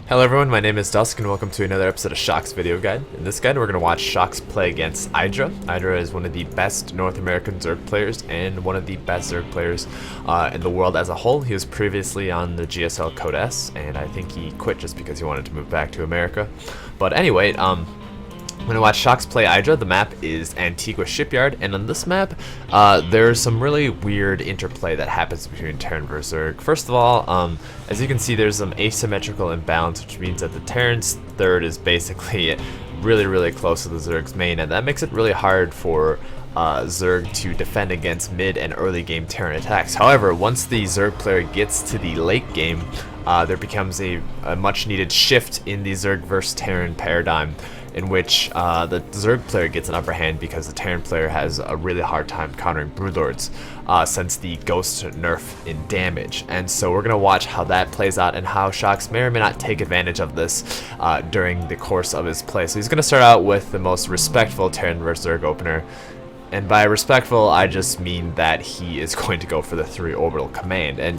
Hello everyone, my name is Dusk and welcome to another episode of Shokz video guide. In this guide we're going to watch Shokz play against EGIdrA. EGIdrA is one of the best North American Zerg players and one of the best Zerg players in the world as a whole. He was previously on the GSL Code S and I think he quit just because he wanted to move back to America. But anyway, I'm going to watch Shokz play EGIdrA. The map is Antigua Shipyard, and on this map, there's some really weird interplay that happens between Terran versus Zerg. First of all, as you can see, there's some asymmetrical imbalance, which means that the Terran's third is basically really close to the Zerg's main, and that makes it really hard for Zerg to defend against mid and early game Terran attacks. However, once the Zerg player gets to the late game, there becomes a much needed shift in the Zerg versus Terran paradigm, in which the Zerg player gets an upper hand because the Terran player has a really hard time countering Broodlords since the Ghost nerf in damage. And so we're going to watch how that plays out and how Shokz may or may not take advantage of this during the course of his play. So he's going to start out with the most respectful Terran versus Zerg opener. And by respectful, I just mean that he is going to go for the 3 orbital command. And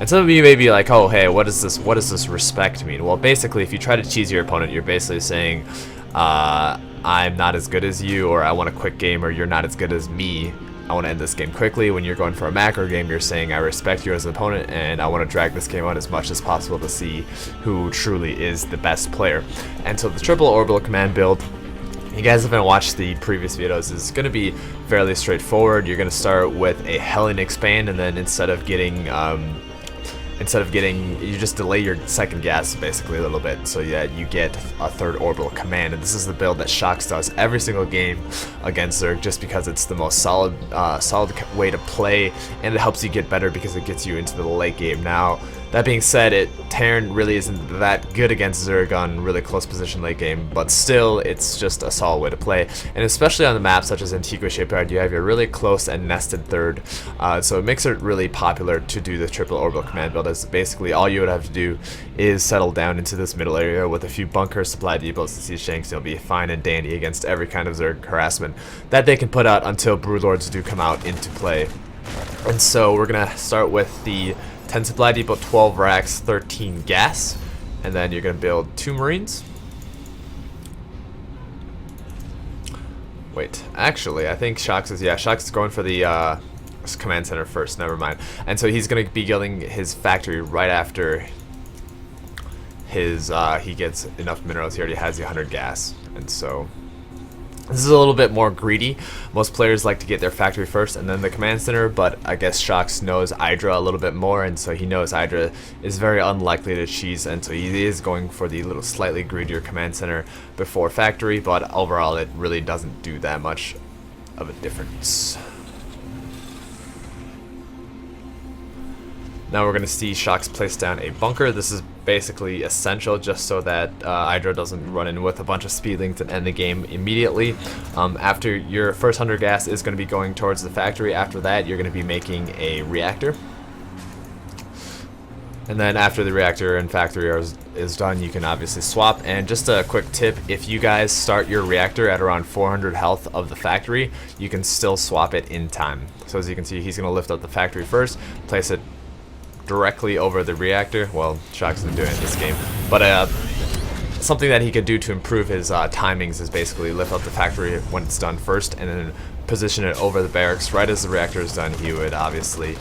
some of you may be like, oh hey, what does this respect mean? Well, basically, if you try to cheese your opponent, you're basically saying, I'm not as good as you, or I want a quick game, or you're not as good as me. I want to end this game quickly. When you're going for a macro game, you're saying I respect you as an opponent and I want to drag this game out as much as possible to see who truly is the best player. And so the triple orbital command build, you guys haven't watched the previous videos, is going to be fairly straightforward. You're going to start with a Hellion expand, and then instead of getting you just delay your second gas basically a little bit, so yeah, you get a 3rd orbital command. And this is the build that Shokz does every single game against Zerg, just because it's the most solid way to play, and it helps you get better because it gets you into the late game. Now, that being said, Terran really isn't that good against Zerg on really close position late game, but still, it's just a solid way to play. And especially on the maps such as Antigua Shipyard, you have your really close and nested third, so it makes it really popular to do the triple orbital command build, as basically all you would have to do is settle down into this middle area with a few bunkers, supply depots, and siege shanks. You'll be fine and dandy against every kind of Zerg harassment that they can put out until Broodlords do come out into play. And so we're going to start with the 10 supply depot, 12 racks, 13 gas, and then you're going to build 2 marines. Wait, actually, I think Shokz is going for the command center first, never mind. And so he's going to be building his factory right after his he gets enough minerals. He already has the 100 gas, and so this is a little bit more greedy. Most players like to get their factory first and then the command center, but I guess Shokz knows EGIdrA a little bit more, and so he knows EGIdrA is very unlikely to cheese, and so he is going for the little slightly greedier command center before factory, but overall it really doesn't do that much of a difference. Now we're going to see Shokz place down a bunker. This is basically essential just so that EGIdrA doesn't run in with a bunch of speedlings and end the game immediately. After your first 100 gas is going to be going towards the factory. After that, you're going to be making a reactor. And then after the reactor and factory is done, you can obviously swap. And just a quick tip, if you guys start your reactor at around 400 health of the factory, you can still swap it in time. So as you can see, he's going to lift up the factory first, place it directly over the reactor. Well, Shokz isn't doing it this game, but something that he could do to improve his timings is basically lift up the factory when it's done first, and then position it over the barracks right as the reactor is done. He would obviously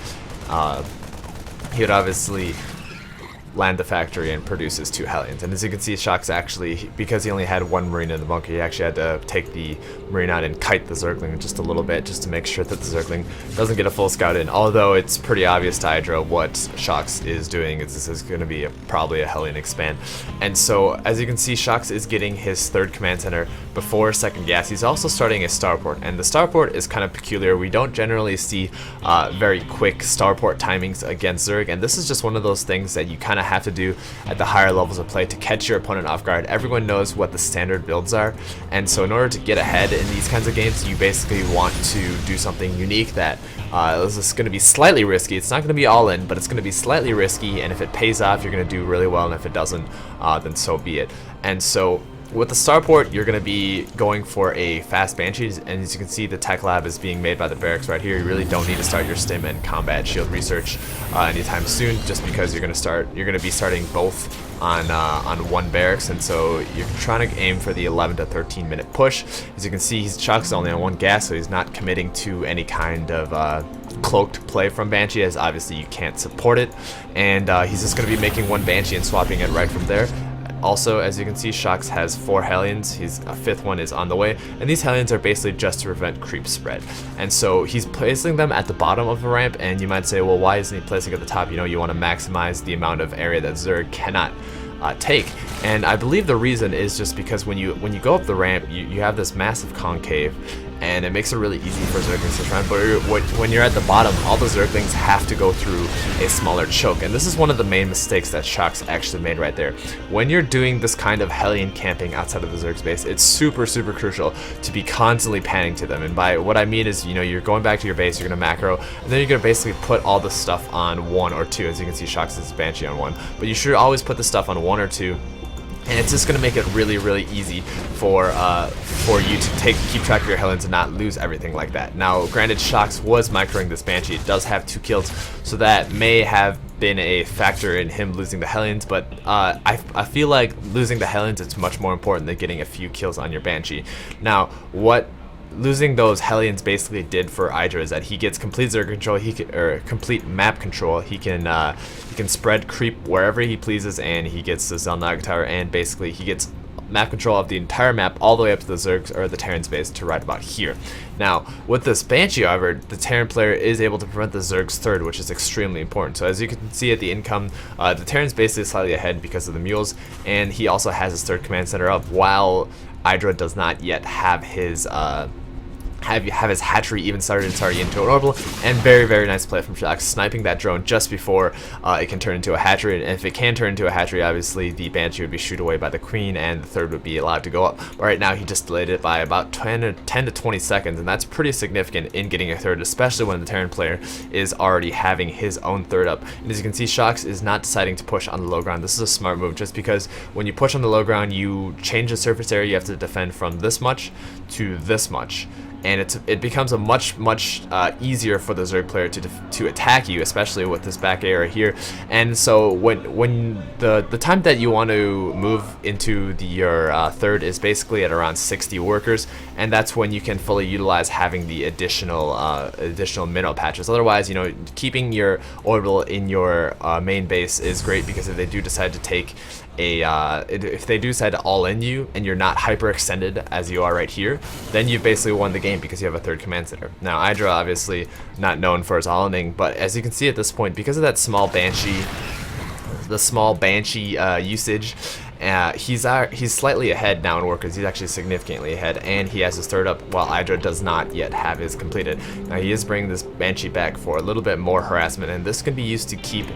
land the factory and produce his 2 Hellions. And as you can see, Shokz actually, because he only had 1 marine in the bunker, he actually had to take the marine out and kite the Zergling just a little bit, just to make sure that the Zergling doesn't get a full scout in. Although it's pretty obvious to EGIdrA what Shokz is doing, is this is going to be probably a Hellion expand. And so as you can see, Shokz is getting his 3rd command center before second gas. He's also starting a starport, and the starport is kind of peculiar. We don't generally see very quick starport timings against Zerg, and this is just one of those things that you kind of have to do at the higher levels of play to catch your opponent off guard. Everyone knows what the standard builds are, and so in order to get ahead in these kinds of games, you basically want to do something unique that is going to be slightly risky. It's not going to be all in, but it's going to be slightly risky, and if it pays off, you're going to do really well, and if it doesn't, then so be it. And so with the starport, you're going to be going for a fast Banshee, and as you can see, the tech lab is being made by the barracks right here. You really don't need to start your stim and combat shield research anytime soon, just because you're going to be starting both on one barracks, and so you're trying to aim for the 11 to 13 minute push. As you can see, Shokz is only on one gas, so he's not committing to any kind of cloaked play from Banshee, as obviously you can't support it, and he's just going to be making one Banshee and swapping it right from there. Also, as you can see, Shokz has 4 Hellions. A 5th one is on the way, and these Hellions are basically just to prevent creep spread. And so he's placing them at the bottom of the ramp, and you might say, well, why isn't he placing at the top? You know, you want to maximize the amount of area that Zerg cannot take. And I believe the reason is just because when you go up the ramp, you have this massive concave, and it makes it really easy for Zerglings to try. But when you're at the bottom, all the Zerglings have to go through a smaller choke, and this is one of the main mistakes that Shokz actually made right there. When you're doing this kind of Hellion camping outside of the Zerg's base, it's super crucial to be constantly panning to them. And by what I mean is, you know, you're going back to your base, you're gonna macro, and then you're gonna basically put all the stuff on 1 or 2. As you can see, Shokz is Banshee on 1, but you should always put the stuff on 1 or 2. And it's just going to make it really easy for you to keep track of your Hellions and not lose everything like that. Now, granted, Shokz was microing this Banshee. It does have 2 kills, so that may have been a factor in him losing the Hellions, but I feel like losing the Hellions is much more important than getting a few kills on your Banshee. Now, what losing those Hellions basically did for EGIdrA is that he gets complete Zerg control, complete map control. He can spread creep wherever he pleases, and he gets the Zelnaga Tower, and basically he gets map control of the entire map all the way up to the Zerg's or the Terran's base to right about here. Now, with this Banshee, however, the Terran player is able to prevent the Zerg's 3rd, which is extremely important. So as you can see at the income, the Terran's base is slightly ahead because of the mules, and he also has his 3rd command center up, while EGIdrA does not yet have his have his hatchery even started. It's already into an orbital, and very nice play from Shokz, sniping that drone just before it can turn into a hatchery. And if it can turn into a hatchery, obviously the Banshee would be shooed away by the Queen, and the 3rd would be allowed to go up. But right now he just delayed it by about 10 to 20 seconds, and that's pretty significant in getting a 3rd, especially when the Terran player is already having his own 3rd up. And as you can see, Shokz is not deciding to push on the low ground. This is a smart move, just because when you push on the low ground, you change the surface area you have to defend from this much to this much, and it becomes a much easier for the Zerg player to attack you, especially with this back area here. And so when the time that you want to move into your 3rd is basically at around 60 workers, and that's when you can fully utilize having the additional mineral patches. Otherwise, you know, keeping your orbital in your main base is great, because if they do decide to take if they do decide to all in you and you're not hyperextended as you are right here, then you've basically won the game because you have a 3rd command center. Now, EGIdrA obviously not known for his all-inning, but as you can see at this point, because of that small Banshee, usage, he's slightly ahead now in workers. He's actually significantly ahead, and he has his 3rd up, while EGIdrA does not yet have his completed. Now, he is bringing this Banshee back for a little bit more harassment, and this can be used to keep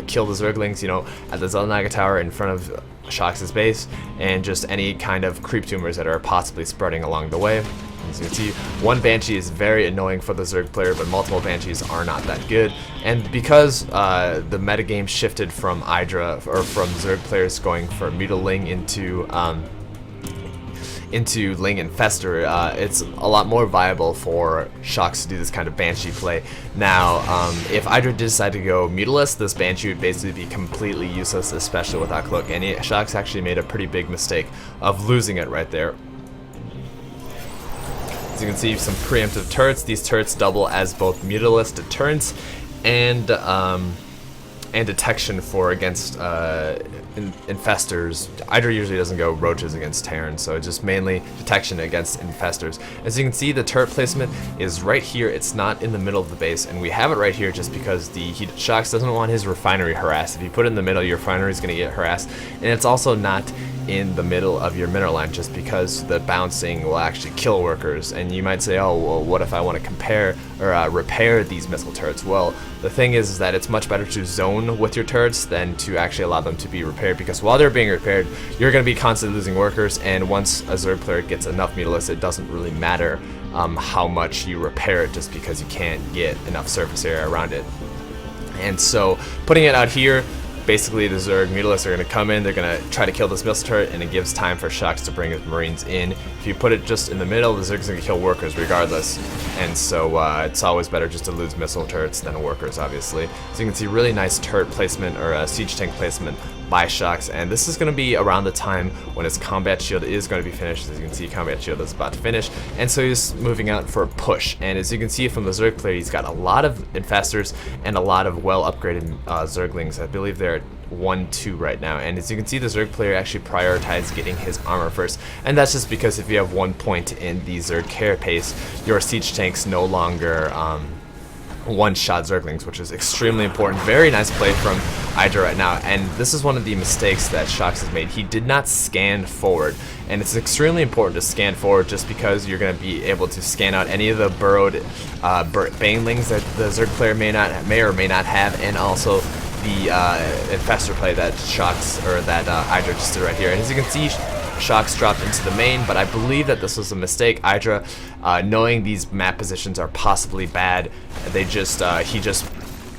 kill the Zerglings, you know, at the Zelnaga Tower in front of Shokz's base, and just any kind of creep tumors that are possibly spreading along the way. As you can see, one Banshee is very annoying for the Zerg player, but multiple Banshees are not that good. And because the metagame shifted from EGIdrA, or from Zerg players going for Mutiling into Ling Infestor, it's a lot more viable for Shokz to do this kind of Banshee play. Now, if EGIdrA did decide to go Mutilist, this Banshee would basically be completely useless, especially without Cloak, and Shokz actually made a pretty big mistake of losing it right there. As you can see, some preemptive turrets. These turrets double as both Mutilist deterrence and detection for against infestors. EGIdrA usually doesn't go roaches against Terrans, so it's just mainly detection against infestors. As you can see, the turret placement is right here. It's not in the middle of the base, and we have it right here just because Shokz doesn't want his refinery harassed. If you put it in the middle, your refinery is going to get harassed, and it's also not in the middle of your mineral line, just because the bouncing will actually kill workers. And you might say, oh, well, what if I want to compare or repair these missile turrets? Well, the thing is that it's much better to zone with your turrets than to actually allow them to be repaired, because while they're being repaired, you're going to be constantly losing workers, and once a Zerg player gets enough Mutilists, it doesn't really matter how much you repair it, just because you can't get enough surface area around it. And so putting it out here, basically the Zerg Mutilists are going to come in, they're going to try to kill this missile turret, and it gives time for Shokz to bring his Marines in. If you put it just in the middle, the Zerg's going to kill workers regardless, and so it's always better just to lose missile turrets than workers, obviously. So you can see really nice turret placement, or siege tank placement by Shokz, and this is going to be around the time when his combat shield is going to be finished. As you can see, combat shield is about to finish, and so he's moving out for a push. And as you can see from the Zerg player, he's got a lot of infestors and a lot of well upgraded Zerglings. I believe they're at 1-2 right now, and as you can see, the Zerg player actually prioritized getting his armor first, and that's just because if you have 1 point in the Zerg carapace, your siege tanks no longer one-shot Zerglings, which is extremely important. Very nice play from EGIdrA right now, and this is one of the mistakes that Shokz has made. He did not scan forward, and it's extremely important to scan forward just because you're going to be able to scan out any of the burrowed banelings that the Zerg player may or may not have, and also the infestor play that Shokz or that EGIdrA just did right here. And as you can see, Shokz dropped into the main, but I believe that this was a mistake. EGIdrA, knowing these map positions are possibly bad, he just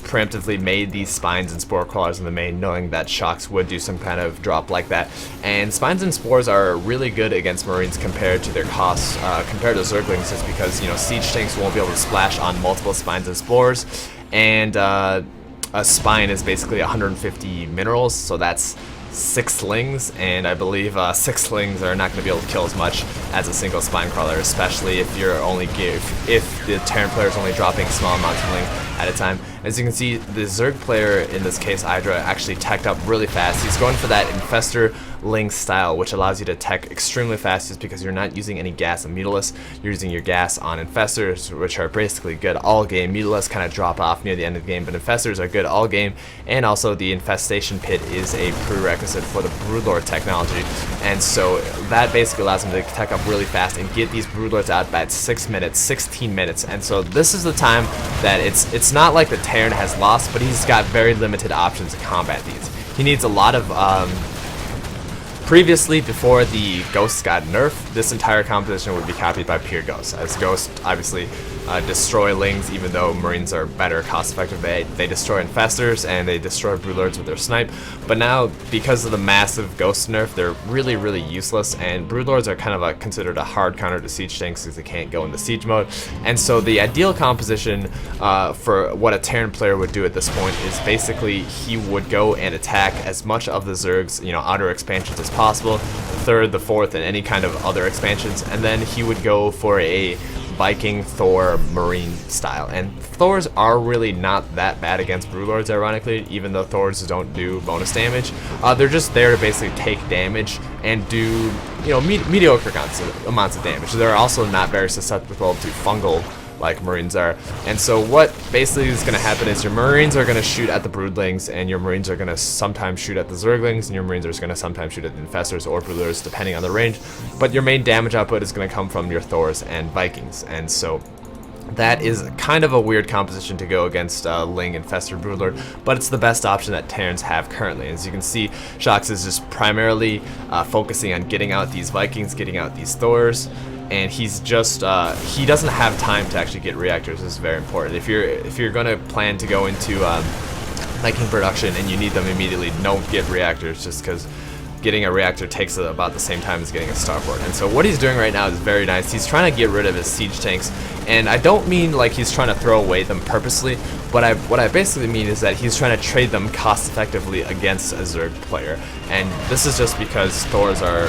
preemptively made these spines and spore crawlers in the main, knowing that Shokz would do some kind of drop like that. And spines and spores are really good against Marines compared to their costs, compared to Zerglings, just because, you know, siege tanks won't be able to splash on multiple spines and spores, and a spine is basically 150 minerals, so that's 6 slings, and I believe 6 slings are not going to be able to kill as much as a single spine crawler, especially if you're if the Terran player is only dropping small amounts of ling at a time. As you can see, the Zerg player, in this case EGIdrA, actually teched up really fast. He's going for that infestor ling style, which allows you to tech extremely fast just because you're not using any gas on Mutalisk. You're using your gas on infestors, which are basically good all game. Mutalisk kind of drop off near the end of the game, but infestors are good all game, and also the infestation pit is a prerequisite for the Broodlord technology, and so that basically allows him to tech up really fast and get these Broodlords out by 6 minutes, 16 minutes, and so this is the time that it's not like the Terran has lost, but he's got very limited options to combat these. He needs a lot of previously, before the Ghosts got nerfed, this entire composition would be copied by pure Ghosts, as Ghosts obviously destroy Lings, even though Marines are better cost effective. They destroy Infestors and they destroy Broodlords with their snipe, but now because of the massive Ghost nerf, they're really, really useless, and Broodlords are kind of considered a hard counter to siege tanks because they can't go into siege mode. And so the ideal composition for what a Terran player would do at this point is basically he would go and attack as much of the Zerg's, you know, outer expansions as possible, the 3rd, the 4th, and any kind of other expansions, and then he would go for a Viking, Thor, Marine style. And Thors are really not that bad against Broodlords, ironically, even though Thors don't do bonus damage. They're just there to basically take damage and do, you know, mediocre amounts of damage. They're also not very susceptible to fungal like Marines are. And so what basically is going to happen is your Marines are going to shoot at the Broodlings, and your Marines are going to sometimes shoot at the Zerglings, and your Marines are going to sometimes shoot at the Infestors or Broodlords, depending on the range. But your main damage output is going to come from your Thors and Vikings. And so that is kind of a weird composition to go against Ling, Infestor, Broodlord, but it's the best option that Terrans have currently. As you can see, Shokz is just primarily focusing on getting out these Vikings, getting out these Thors, and he's just he doesn't have time to actually get reactors. This is very important. If you're going to plan to go into Viking production and you need them immediately, don't get reactors, just because getting a reactor takes about the same time as getting a starport. And so what he's doing right now is very nice. He's trying to get rid of his siege tanks, and I don't mean like he's trying to throw away them purposely, but what I basically mean is that he's trying to trade them cost effectively against a Zerg player. And this is just because Thors or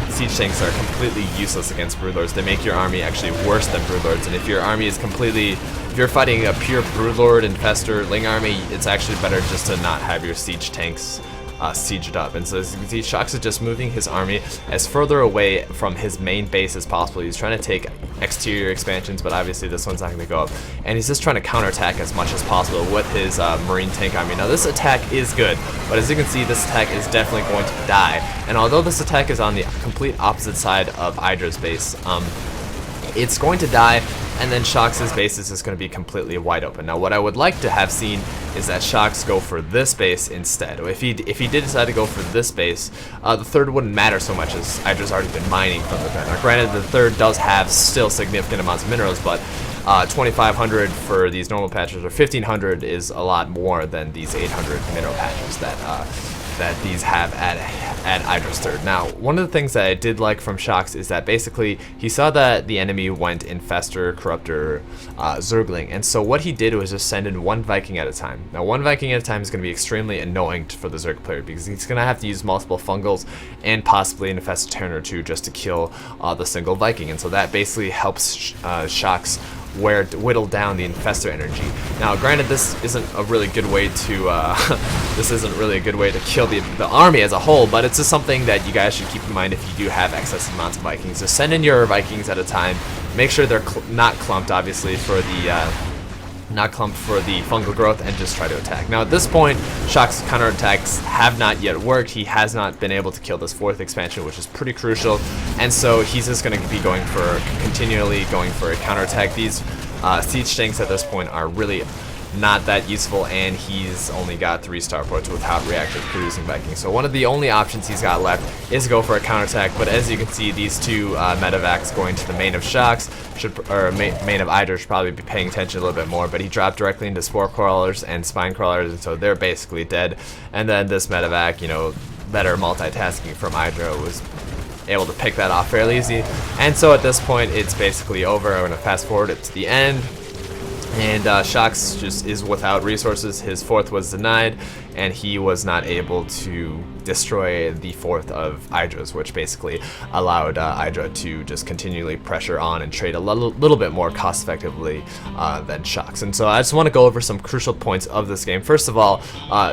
siege tanks are completely useless against Broodlords. They make your army actually worse than Broodlords, and if your army is if you're fighting a pure Broodlord, Infestor, Ling army, it's actually better just to not have your siege tanks sieged up. And so as you can see, Shokz is just moving his army as further away from his main base as possible. He's trying to take exterior expansions, but obviously this one's not going to go up. And he's just trying to counterattack as much as possible with his Marine tank army. Now this attack is good, but as you can see, this attack is definitely going to die. And although this attack is on the complete opposite side of EGIdRA's base, it's going to die, and then Shokz's base is just going to be completely wide open. Now what I would like to have seen is that Shokz go for this base instead. If he did decide to go for this base, the 3rd wouldn't matter so much, as EGIdRA's already been mining from the 3rd. Now granted, the 3rd does have still significant amounts of minerals, but 2,500 for these normal patches, or 1,500 is a lot more than these 800 mineral patches that that these have at EGIdRA's third. Now, one of the things that I did like from Shokz is that basically he saw that the enemy went Infestor, Corruptor, Zergling, and so what he did was just send in one Viking at a time. Now, one Viking at a time is going to be extremely annoying for the Zerg player because he's going to have to use multiple Fungals and possibly an Infested Terran or two just to kill the single Viking, and so that basically helps Shokz whittle down the infestor energy. Now, granted, this isn't a really good way to kill the army as a whole, but it's just something that you guys should keep in mind if you do have excess amounts of Vikings. Just send in your Vikings at a time. Make sure they're not clumped, obviously, for the fungal growth, and just try to attack. Now, at this point, Shokz's counterattacks have not yet worked. He has not been able to kill this 4th expansion, which is pretty crucial, and so he's just going to be continually going for a counterattack. These siege tanks at this point are really not that useful, and he's only got 3 starports without reactive producing Vikings. So one of the only options he's got left is go for a counterattack, but as you can see, these 2 medevacs going to the main of Shokz main of EGIdRA should probably be paying attention a little bit more, but he dropped directly into Spore Crawlers and Spine Crawlers, and so they're basically dead. And then this medevac, you know, better multitasking from EGIdRA, was able to pick that off fairly easy. And so at this point, it's basically over. I'm going to fast forward it to the end. And Shokz just is without resources. His 4th was denied, and he was not able to destroy the 4th of EGIdRA's, which basically allowed EGIdRA to just continually pressure on and trade a little bit more cost effectively than Shokz. And so I just want to go over some crucial points of this game. First of all,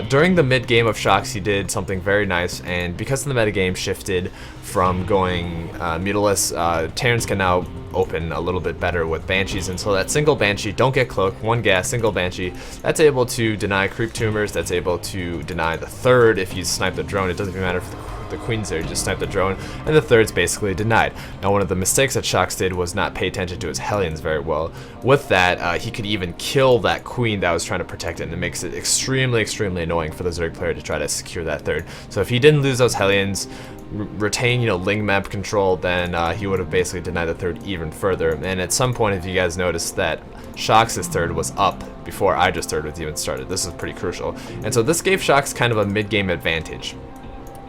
during the mid game of Shokz, he did something very nice, and because the metagame shifted from going mutaless, Terrans can now open a little bit better with Banshees, and so that single Banshee, don't get cloaked, 1 gas, single Banshee, that's able to deny creep tumors, that's able to deny the 3rd if you snipe the drone. It doesn't even matter if the queen's there, you just snipe the drone, and the 3rd's basically denied. Now, one of the mistakes that Shokz did was not pay attention to his Hellions very well. With that, he could even kill that queen that was trying to protect it, and it makes it extremely annoying for the Zerg player to try to secure that 3rd. So if he didn't lose those Hellions, retain, you know, Ling map control, then he would have basically denied the 3rd even further. And at some point, if you guys noticed that Shokz's 3rd was up before EGIdRA's 3rd was even started, this is pretty crucial. And so this gave Shokz kind of a mid-game advantage.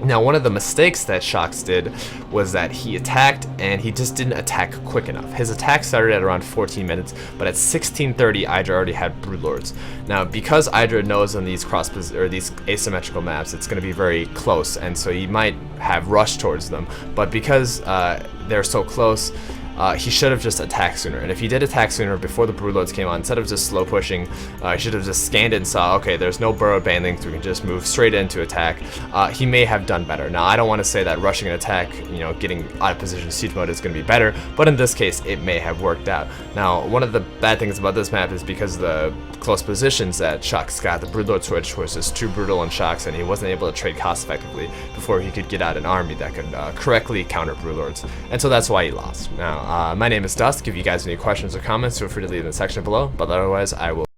Now, one of the mistakes that Shokz did was that he attacked, and he just didn't attack quick enough. His attack started at around 14 minutes, but at 16:30, EGIdRA already had Broodlords. Now, because EGIdRA knows on these these asymmetrical maps, it's going to be very close, and so he might have rushed towards them. But because they're so close, he should have just attacked sooner. And if he did attack sooner before the Broodlords came on, instead of just slow pushing, he should have just scanned it and saw, okay, there's no burrowed banding, so we can just move straight into attack. He may have done better. Now, I don't want to say that rushing an attack, you know, getting out of position siege mode is going to be better, but in this case, it may have worked out. Now, one of the bad things about this map is because of the close positions that Shokz got, the Broodlord switch was just too brutal on Shokz, and he wasn't able to trade cost effectively before he could get out an army that could correctly counter Broodlords, and so that's why he lost. Now, my name is Dusk. If you guys have any questions or comments, feel free to leave in the section below, but otherwise, I will